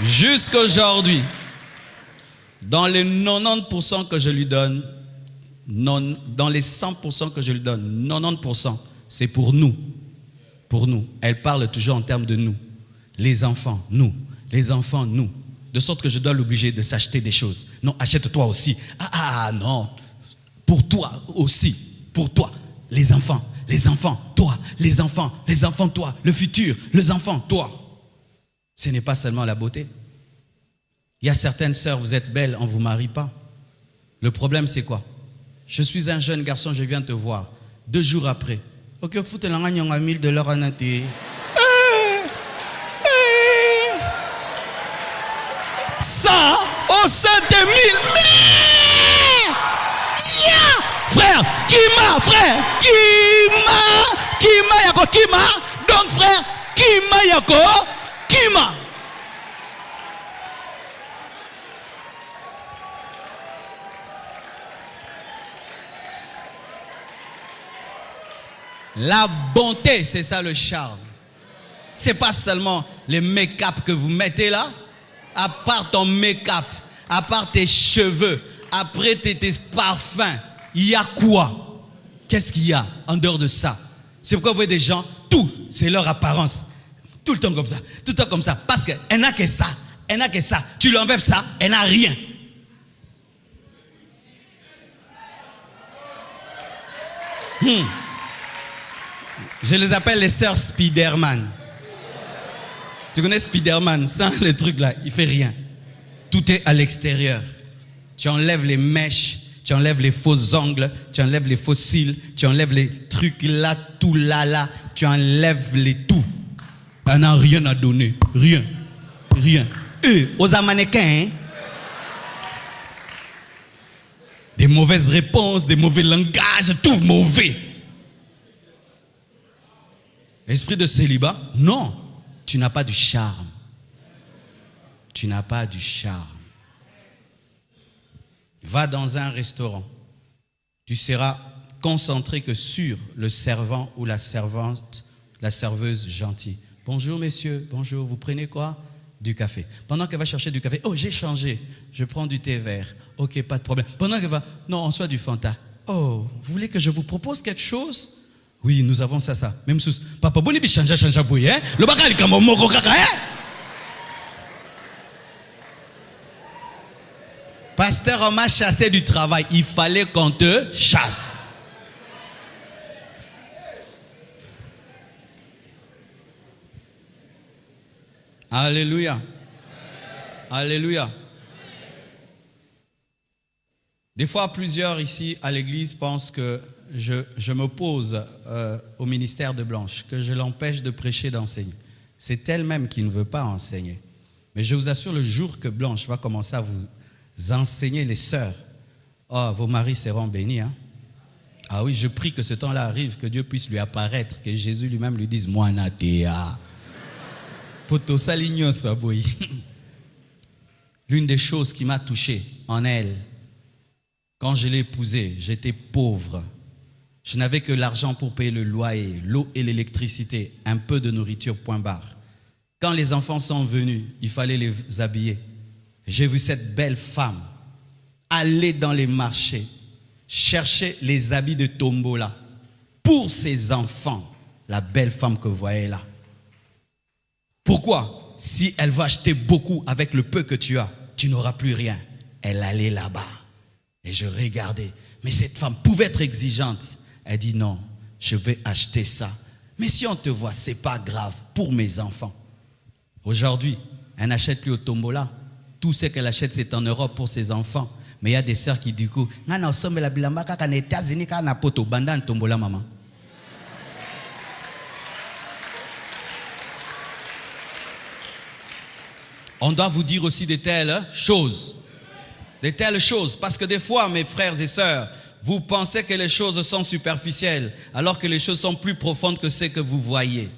Jusqu'aujourd'hui, dans les 90% que je lui donne, dans les 100% que je lui donne, 90%, c'est pour nous. Pour nous. Elle parle toujours en termes de nous. Les enfants, nous. Les enfants, nous. De sorte que je dois l'obliger de s'acheter des choses. Non, achète-toi aussi. Ah non. Pour toi aussi. Pour toi. Les enfants, toi. Les enfants, toi. Le futur, les enfants, toi. Ce n'est pas seulement la beauté. Il y a certaines sœurs, vous êtes belles, on ne vous marie pas. Le problème, c'est quoi? Je suis un jeune garçon, je viens te voir. 2 jours après. Ok, foute la gagne en 1000 $ en athée. Ça, au sein de 1000. Mais frère, Kima, yako Kima. Donc frère, Kima yako Kima. La bonté, c'est ça le charme. C'est pas seulement les make-up que vous mettez là. À part ton make-up, à part tes cheveux, après tes parfums, il y a quoi? Qu'est-ce qu'il y a en dehors de ça? C'est pourquoi vous voyez des gens, tout, c'est leur apparence. Tout le temps comme ça, tout le temps comme ça. Parce qu'elle n'a que ça, elle n'a que ça. Tu lui enlèves ça, elle n'a rien. Je les appelle les sœurs Spiderman. Tu connais Spiderman, sans le truc là, il fait rien. Tout est à l'extérieur. Tu enlèves les mèches, tu enlèves les faux ongles, tu enlèves les faux cils, tu enlèves les trucs là, tout là, tu enlèves les tout. Elle n'a rien à donner, rien. Eux, aux mannequins, hein? Des mauvaises réponses, des mauvais langages, tout mauvais. Esprit de célibat, non. Tu n'as pas du charme. Tu n'as pas du charme. Va dans un restaurant. Tu seras concentré que sur le servant ou la servante, la serveuse gentille. Bonjour messieurs, bonjour, vous prenez quoi? Du café. Pendant qu'elle va chercher du café, oh j'ai changé, je prends du thé vert. Ok, pas de problème. Pendant qu'elle va, non, on soit du Fanta. Oh, vous voulez que je vous propose quelque chose? Oui, nous avons ça. Même sous. Papa, bon, il change, boy, hein? Le bagage, comme un moko kaka, hein? Pasteur, on m'a chassé du travail. Il fallait qu'on te chasse. Alléluia. Alléluia. Des fois, plusieurs ici à l'église pensent que je m'oppose au ministère de Blanche, que je l'empêche de prêcher, d'enseigner. C'est elle-même qui ne veut pas enseigner. Mais je vous assure, le jour que Blanche va commencer à vous enseigner, les sœurs, oh, vos maris seront bénis. Hein? Ah oui, je prie que ce temps-là arrive, que Dieu puisse lui apparaître, que Jésus lui-même lui dise, moi, Natéa. Poto saligno saboui. L'une des choses qui m'a touché en elle, quand je l'ai épousée, j'étais pauvre. Je n'avais que l'argent pour payer le loyer, l'eau et l'électricité, un peu de nourriture, point barre. Quand les enfants sont venus, il fallait les habiller. J'ai vu cette belle femme aller dans les marchés, chercher les habits de tombola pour ses enfants, la belle femme que vous voyez là. Pourquoi? si elle va acheter beaucoup avec le peu que tu as, tu n'auras plus rien. Elle allait là-bas. Et je regardais. Mais cette femme pouvait être exigeante. Elle dit non, je vais acheter ça. Mais si on te voit, c'est pas grave pour mes enfants. Aujourd'hui, elle n'achète plus au tombola. Tout ce qu'elle achète, c'est en Europe pour ses enfants. Mais il y a des sœurs qui, du coup, on doit vous dire aussi de telles choses. De telles choses. Parce que des fois, mes frères et sœurs, vous pensez que les choses sont superficielles, alors que les choses sont plus profondes que ce que vous voyez.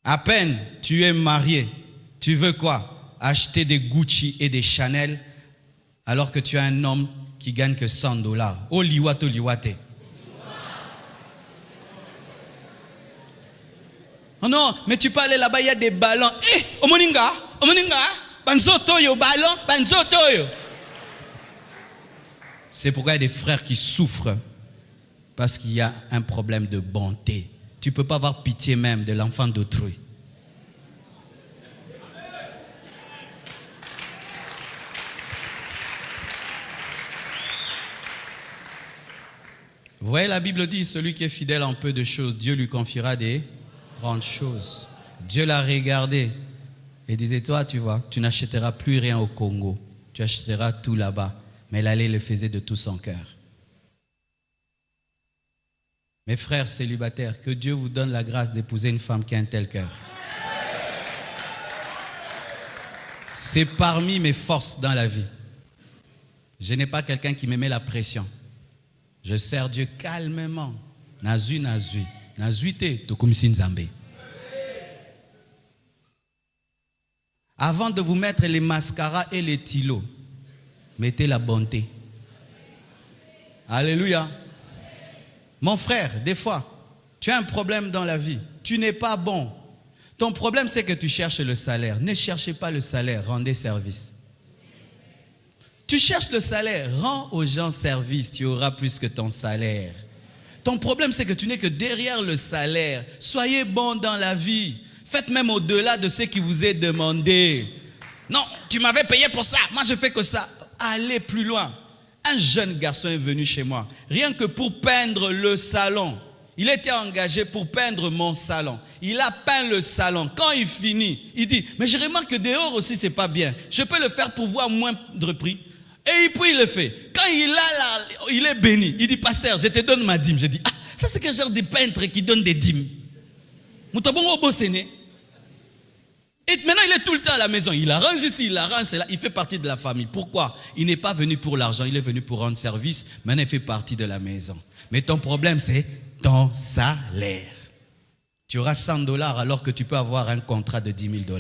À peine tu es marié, tu veux quoi? Acheter des Gucci et des Chanel, alors que tu as un homme qui gagne que $100. Oh liwate, oh liwate. Oh non, mais tu peux aller là-bas, il y a des ballons. Eh, omoninga, banzotoyo, ballon, banzotoyo. C'est pourquoi il y a des frères qui souffrent, parce qu'il y a un problème de bonté. Tu ne peux pas avoir pitié même de l'enfant d'autrui. Vous voyez, la Bible dit, celui qui est fidèle en peu de choses, Dieu lui confiera des grandes choses. Dieu l'a regardé et disait, toi, tu vois, tu n'achèteras plus rien au Congo. Tu achèteras tout là-bas. Mais elle allait le faisait de tout son cœur. Mes frères célibataires, que Dieu vous donne la grâce d'épouser une femme qui a un tel cœur. C'est parmi mes forces dans la vie. Je n'ai pas quelqu'un qui me met la pression. Je sers Dieu calmement. Nazui. Nazuite, tokumisi nzambe. Avant de vous mettre les mascaras et les tilos, mettez la bonté. Alléluia. Mon frère, des fois, tu as un problème dans la vie. Tu n'es pas bon. Ton problème, c'est que tu cherches le salaire. Ne cherchez pas le salaire, rendez service. Tu cherches le salaire, rends aux gens service, tu auras plus que ton salaire. Ton problème, c'est que tu n'es que derrière le salaire. Soyez bon dans la vie. Faites même au-delà de ce qui vous est demandé. Non, tu m'avais payé pour ça. Moi, je fais que ça. Allez plus loin. Un jeune garçon est venu chez moi, rien que pour peindre le salon. Il était engagé pour peindre mon salon. Il a peint le salon. Quand il finit, il dit, mais je remarque que dehors aussi, c'est pas bien. Je peux le faire pour voir moindre prix. Et puis il le fait. Quand il est béni, il dit, pasteur, je te donne ma dîme. Je dis, ah, ça c'est quel genre de peintre qui donne des dîmes? Moutabongo Bossene. Et maintenant, il est tout le temps à la maison. Il arrange ici, il arrange là. Il fait partie de la famille. Pourquoi? Il n'est pas venu pour l'argent, il est venu pour rendre service. Maintenant, il fait partie de la maison. Mais ton problème, c'est ton salaire. Tu auras $100 alors que tu peux avoir un contrat de $10 000.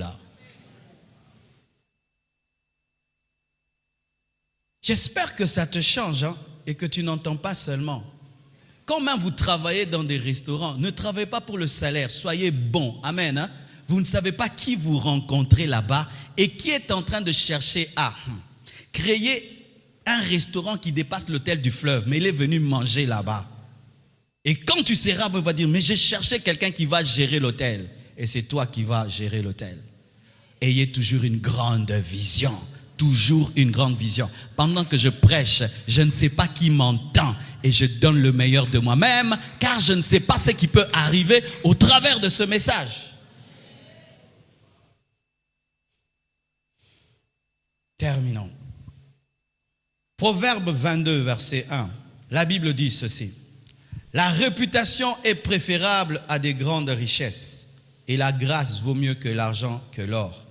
J'espère que ça te change hein, et que tu n'entends pas seulement. Quand même vous travaillez dans des restaurants, ne travaillez pas pour le salaire, soyez bon. Amen. Hein? Vous ne savez pas qui vous rencontrez là-bas et qui est en train de chercher à créer un restaurant qui dépasse l'hôtel du fleuve, mais il est venu manger là-bas. Et quand tu seras, on va dire, mais j'ai cherché quelqu'un qui va gérer l'hôtel. Et c'est toi qui vas gérer l'hôtel. Ayez toujours une grande vision. Toujours une grande vision. Pendant que je prêche, je ne sais pas qui m'entend et je donne le meilleur de moi-même car je ne sais pas ce qui peut arriver au travers de ce message. Terminons. Proverbe 22, verset 1. La Bible dit ceci. La réputation est préférable à des grandes richesses et la grâce vaut mieux que l'argent, que l'or.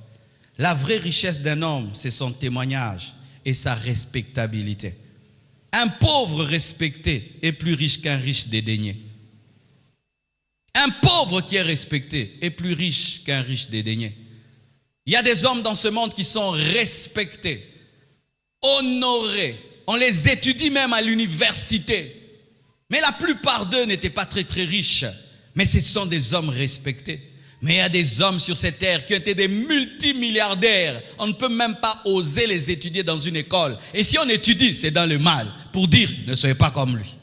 La vraie richesse d'un homme, c'est son témoignage et sa respectabilité. Un pauvre respecté est plus riche qu'un riche dédaigné. Un pauvre qui est respecté est plus riche qu'un riche dédaigné. Il y a des hommes dans ce monde qui sont respectés, honorés. On les étudie même à l'université. Mais la plupart d'eux n'étaient pas très très riches. Mais ce sont des hommes respectés. Mais il y a des hommes sur cette terre qui ont été des multimilliardaires. On ne peut même pas oser les étudier dans une école. Et si on étudie, c'est dans le mal. Pour dire, ne soyez pas comme lui.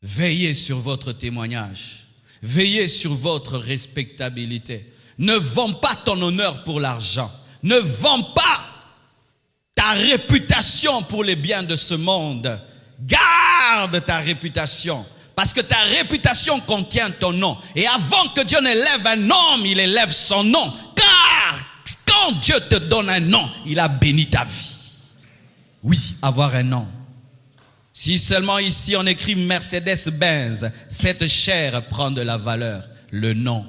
Veillez sur votre témoignage. Veillez sur votre respectabilité. Ne vends pas ton honneur pour l'argent. Ne vends pas ta réputation pour les biens de ce monde. Garde ta réputation. Parce que ta réputation contient ton nom. Et avant que Dieu n'élève un homme, il élève son nom. Car quand Dieu te donne un nom, il a béni ta vie. Oui, avoir un nom. Si seulement ici on écrit Mercedes-Benz, cette chair prend de la valeur, le nom.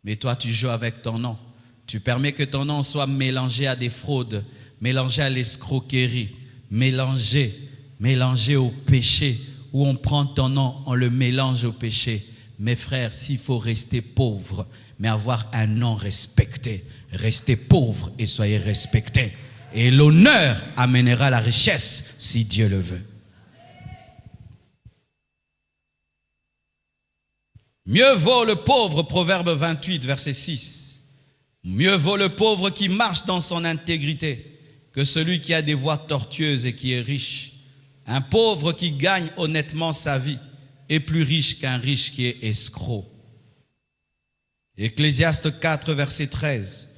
Mais toi tu joues avec ton nom. Tu permets que ton nom soit mélangé à des fraudes, mélangé à l'escroquerie, mélangé au péché, où on prend ton nom, on le mélange au péché. Mes frères, s'il faut rester pauvre, mais avoir un nom respecté, restez pauvre et soyez respectés. Et l'honneur amènera la richesse si Dieu le veut. Mieux vaut le pauvre, Proverbe 28, verset 6. Mieux vaut le pauvre qui marche dans son intégrité que celui qui a des voies tortueuses et qui est riche. Un pauvre qui gagne honnêtement sa vie est plus riche qu'un riche qui est escroc. Ecclésiaste 4, verset 13.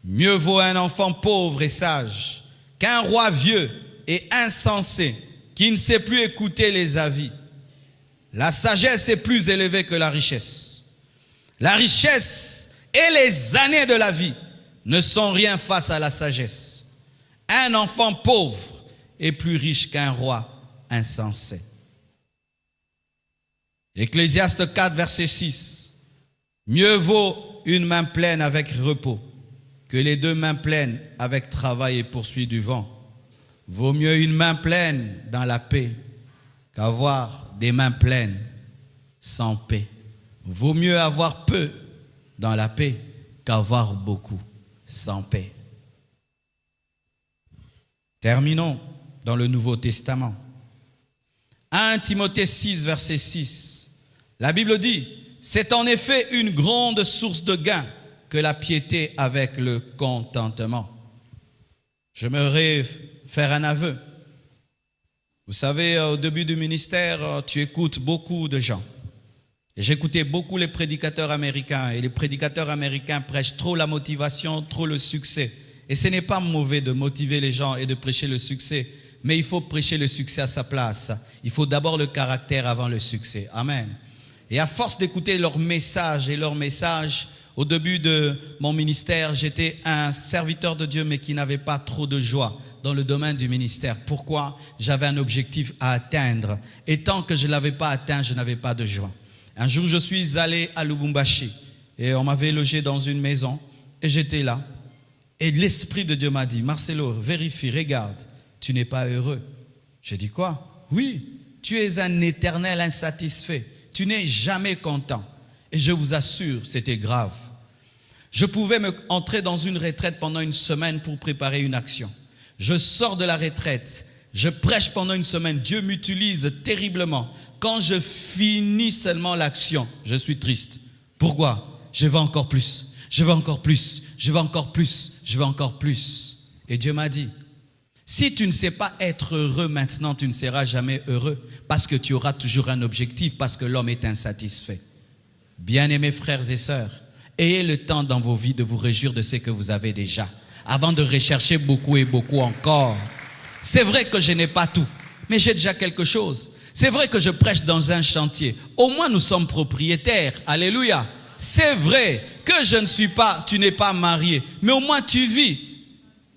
Mieux vaut un enfant pauvre et sage qu'un roi vieux et insensé qui ne sait plus écouter les avis. La sagesse est plus élevée que la richesse. La richesse et les années de la vie ne sont rien face à la sagesse. Un enfant pauvre est plus riche qu'un roi insensé. Ecclésiaste 4, verset 6. Mieux vaut une main pleine avec repos que les deux mains pleines avec travail et poursuite du vent. Vaut mieux une main pleine dans la paix qu'avoir des mains pleines sans paix. Vaut mieux avoir peu dans la paix qu'avoir beaucoup sans paix. Terminons dans le Nouveau Testament. 1 Timothée 6, verset 6. La Bible dit, c'est en effet une grande source de gain que la piété avec le contentement. J'aimerais faire un aveu. Vous savez, au début du ministère, tu écoutes beaucoup de gens. Et j'écoutais beaucoup les prédicateurs américains. Et les prédicateurs américains prêchent trop la motivation, trop le succès. Et ce n'est pas mauvais de motiver les gens et de prêcher le succès. Mais il faut prêcher le succès à sa place. Il faut d'abord le caractère avant le succès. Amen. Et à force d'écouter leurs messages au début de mon ministère, j'étais un serviteur de Dieu mais qui n'avait pas trop de joie dans le domaine du ministère. Pourquoi? J'avais un objectif à atteindre. Et tant que je ne l'avais pas atteint, je n'avais pas de joie. Un jour, je suis allé à Lubumbashi et on m'avait logé dans une maison et j'étais là. Et l'Esprit de Dieu m'a dit, Marcelo, vérifie, regarde, tu n'es pas heureux. J'ai dit quoi? Oui, tu es un éternel insatisfait. Tu n'es jamais content. Et je vous assure, c'était grave. Je pouvais entrer dans une retraite pendant une semaine pour préparer une action. Je sors de la retraite, je prêche pendant une semaine, Dieu m'utilise terriblement. Quand je finis seulement l'action, je suis triste. Pourquoi? Je veux encore plus, je veux encore plus, je veux encore plus, je veux encore plus. Et Dieu m'a dit, si tu ne sais pas être heureux maintenant, tu ne seras jamais heureux parce que tu auras toujours un objectif, parce que l'homme est insatisfait. Bien-aimés frères et sœurs, ayez le temps dans vos vies de vous réjouir de ce que vous avez déjà, avant de rechercher beaucoup et beaucoup encore. C'est vrai que je n'ai pas tout, mais j'ai déjà quelque chose. C'est vrai que je prêche dans un chantier. Au moins nous sommes propriétaires. Alléluia. C'est vrai que tu n'es pas marié, mais au moins tu vis.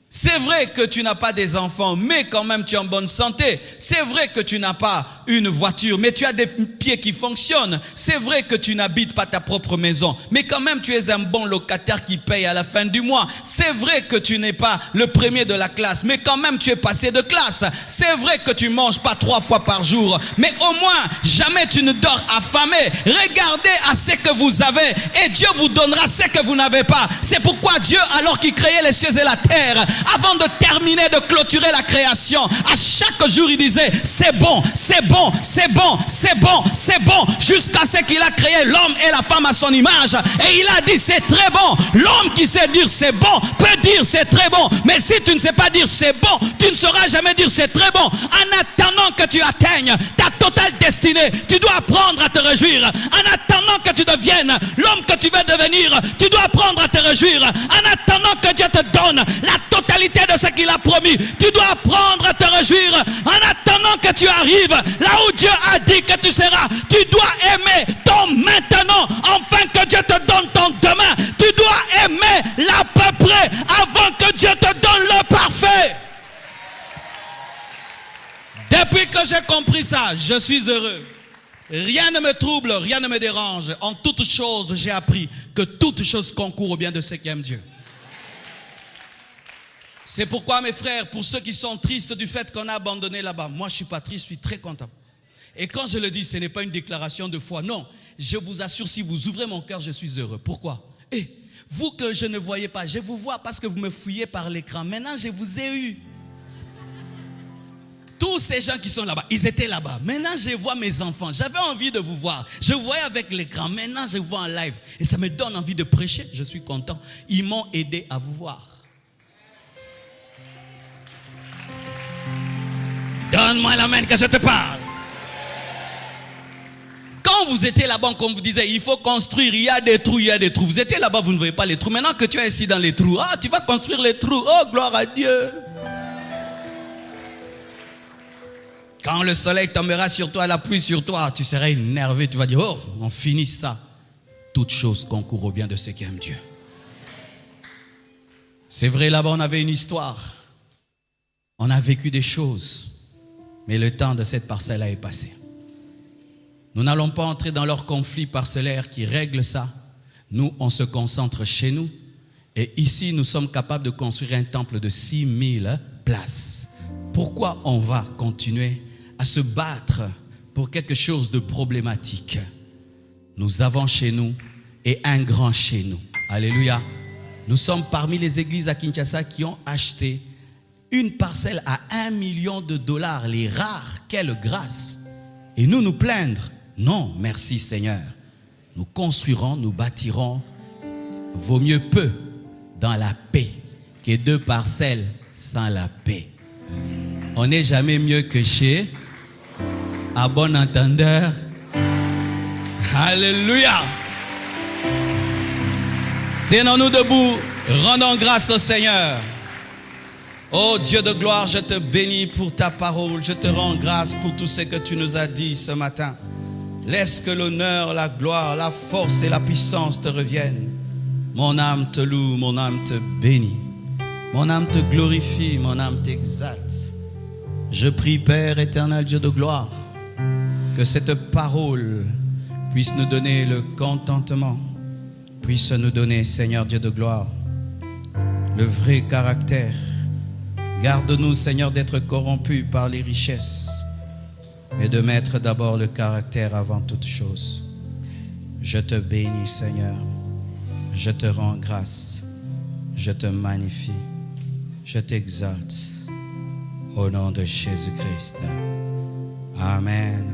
C'est vrai que tu n'as pas des enfants, mais quand même tu es en bonne santé. C'est vrai que tu n'as pas une voiture, mais tu as des pieds qui fonctionnent. C'est vrai que tu n'habites pas ta propre maison, mais quand même tu es un bon locataire qui paye à la fin du mois. C'est vrai que tu n'es pas le premier de la classe, mais quand même tu es passé de classe. C'est vrai que tu manges pas 3 fois par jour, mais au moins jamais tu ne dors affamé. Regardez à ce que vous avez et Dieu vous donnera ce que vous n'avez pas. C'est pourquoi Dieu, alors qu'il créait les cieux et la terre, avant de terminer, de clôturer la création, à chaque jour, il disait, c'est bon, c'est bon, c'est bon, c'est bon, c'est bon, jusqu'à ce qu'il a créé l'homme et la femme à son image. Et il a dit, c'est très bon. L'homme qui sait dire c'est bon peut dire c'est très bon. Mais si tu ne sais pas dire c'est bon, tu ne sauras jamais dire c'est très bon. En attendant que tu atteignes ta totale destinée, tu dois apprendre à te réjouir. En attendant que tu deviennes l'homme que tu veux devenir, tu dois apprendre à te réjouir. En attendant que Dieu te donne la totalité de ce qu'il a promis, tu dois apprendre à te réjouir. En attendant que tu arrives là où Dieu a dit que tu seras, tu dois aimer ton maintenant, afin que Dieu te donne ton demain. Tu dois aimer l'à peu près avant que Dieu te donne le parfait. Depuis que j'ai compris ça, je suis heureux. Rien ne me trouble, rien ne me dérange. En toutes choses, j'ai appris que toutes choses concourent au bien de ceux qui aiment Dieu. C'est pourquoi, mes frères, pour ceux qui sont tristes du fait qu'on a abandonné là-bas, moi je ne suis pas triste, je suis très content. Et quand je le dis, ce n'est pas une déclaration de foi. Non, je vous assure, si vous ouvrez mon cœur, je suis heureux. Pourquoi? Vous que je ne voyais pas, je vous vois parce que vous me fouillez par l'écran. Maintenant, je vous ai eu. Tous ces gens qui sont là-bas, ils étaient là-bas. Maintenant, je vois mes enfants. J'avais envie de vous voir. Je vous voyais avec l'écran. Maintenant, je vous vois en live. Et ça me donne envie de prêcher. Je suis content. Ils m'ont aidé à vous voir. Donne-moi la main que je te parle. Quand vous étiez là-bas, comme vous disiez, il faut construire, il y a des trous, il y a des trous. Vous étiez là-bas, vous ne voyez pas les trous. Maintenant que tu es ici dans les trous, tu vas construire les trous. Oh, gloire à Dieu. Quand le soleil tombera sur toi, la pluie sur toi, tu seras énervé, tu vas dire, oh, on finit ça. Toutes choses concourent au bien de ceux qui aiment Dieu. C'est vrai, là-bas, on avait une histoire. On a vécu des choses. Mais le temps de cette parcelle-là est passé. Nous n'allons pas entrer dans leur conflit parcellaire qui règle ça. Nous, on se concentre chez nous. Et ici, nous sommes capables de construire un temple de 6000 places. Pourquoi on va continuer à se battre pour quelque chose de problématique? Nous avons chez nous et un grand chez nous. Alléluia. Nous sommes parmi les églises à Kinshasa qui ont acheté une parcelle à $1 million. Les rares, quelle grâce. Et nous plaindre? Non, merci Seigneur. Nous construirons, nous bâtirons. Vaut mieux peu dans la paix que 2 parcelles sans la paix. On n'est jamais mieux que chez, à bon entendeur. Alléluia. Tenons-nous debout, rendons grâce au Seigneur. Oh Dieu de gloire, je te bénis pour ta parole. Je te rends grâce pour tout ce que tu nous as dit ce matin. Laisse que l'honneur, la gloire, la force et la puissance te reviennent. Mon âme te loue, mon âme te bénit. Mon âme te glorifie, mon âme t'exalte. Je prie, Père éternel, Dieu de gloire, que cette parole puisse nous donner le contentement, puisse nous donner, Seigneur Dieu de gloire, le vrai caractère. Garde-nous, Seigneur, d'être corrompus par les richesses, mais de mettre d'abord le caractère avant toute chose. Je te bénis, Seigneur. Je te rends grâce. Je te magnifie. Je t'exalte. Au nom de Jésus-Christ. Amen.